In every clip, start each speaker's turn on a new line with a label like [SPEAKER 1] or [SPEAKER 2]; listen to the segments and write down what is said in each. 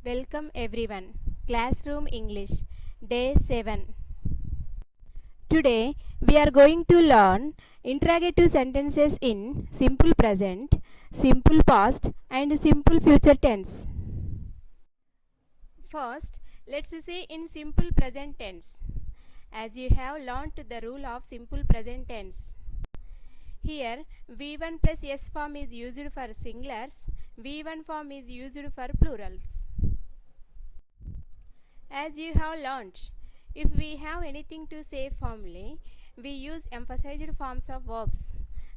[SPEAKER 1] Welcome everyone. Classroom English, Day 7. Today we are going to learn interrogative sentences in simple present, simple past and simple future tense. First, let's see in simple present tense. As you have learnt the rule of simple present tense. Here, V1 plus S form is used for singulars, V1 form is used for plurals. As you have learnt, if we have anything to say formally, we use emphasized forms of verbs,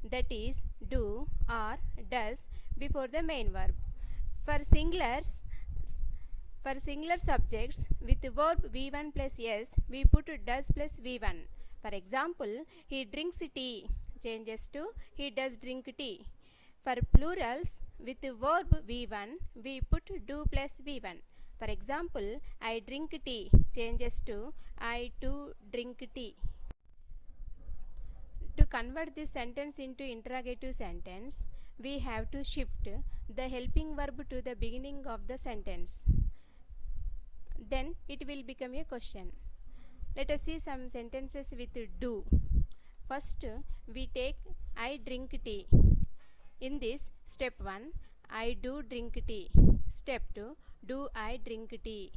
[SPEAKER 1] that is, do or does before the main verb. For singular subjects with verb V1 plus S, we put does plus V1. For example, he drinks tea changes to he does drink tea. For plurals with verb V1, we put do plus V1. For example, I drink tea changes to I too drink tea. To convert this sentence into interrogative sentence, we have to shift the helping verb to the beginning of the sentence. Then it will become a question. Let us see some sentences with do. First, we take I drink tea. In this, step 1, I do drink tea. Step 2, do I drink tea?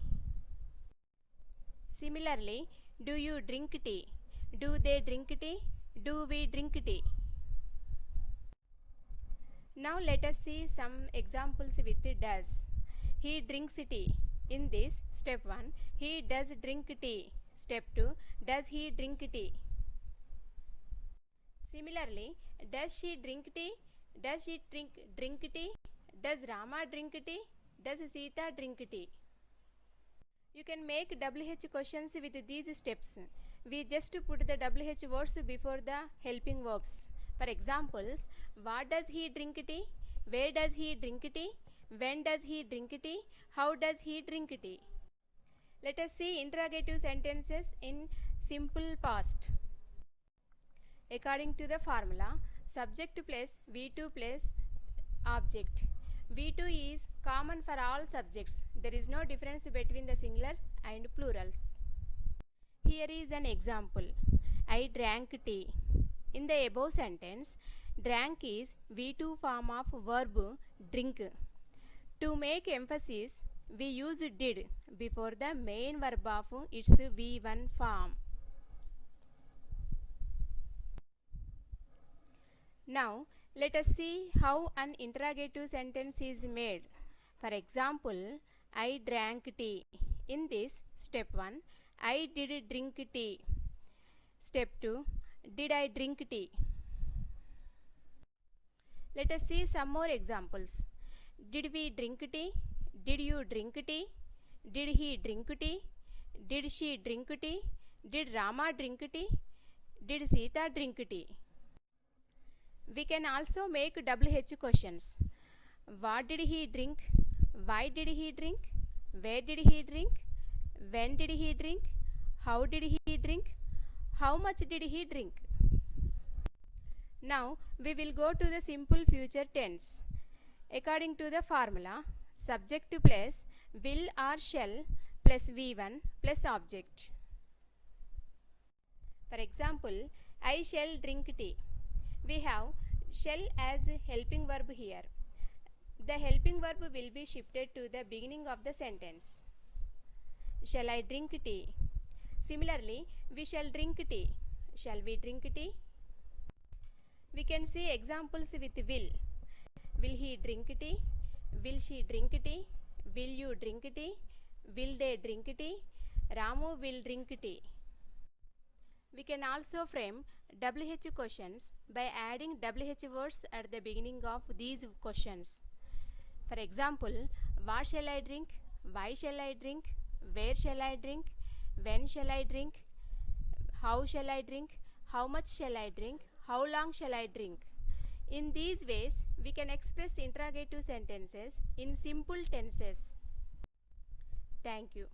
[SPEAKER 1] Similarly, do you drink tea? Do they drink tea? Do we drink tea? Now let us see some examples with does. He drinks tea. In this, step 1, he does drink tea. Step 2, does he drink tea? Similarly, does she drink tea? Does she drink tea? Does Rama drink tea? Does Sita drink tea? You can make WH questions with these steps. We just put the WH words before the helping verbs. For examples, what does he drink tea? Where does he drink tea? When does he drink tea? How does he drink tea? Let us see interrogative sentences in simple past. According to the formula, subject plus V2 plus object. V2 is common for all subjects. There is no difference between the singulars and plurals. Here is an example. I drank tea. In the above sentence, drank is V2 form of verb drink. To make emphasis, we use did before the main verb of its V1 form. Now, let us see how an interrogative sentence is made. For example, I drank tea. In this, step 1, I did drink tea. Step 2, did I drink tea? Let us see some more examples. Did we drink tea? Did you drink tea? Did he drink tea? Did she drink tea? Did Rama drink tea? Did Sita drink tea? We can also make WH questions. What did he drink? Why did he drink? Where did he drink? When did he drink? How did he drink? How much did he drink? Now we will go to the simple future tense. According to the formula, subject plus will or shall plus V1 plus object. For example, I shall drink tea. We have shall as helping verb here. The helping verb will be shifted to the beginning of the sentence. Shall I drink tea? Similarly, we shall drink tea. Shall we drink tea? We can see examples with will. Will he drink tea? Will she drink tea? Will you drink tea? Will they drink tea? Ramu will drink tea. We can also frame WH questions by adding WH words at the beginning of these questions. For example, what shall I drink? Why shall I drink? Where shall I drink? When shall I drink? How shall I drink? How much shall I drink? How long shall I drink? In these ways, we can express interrogative sentences in simple tenses. Thank you.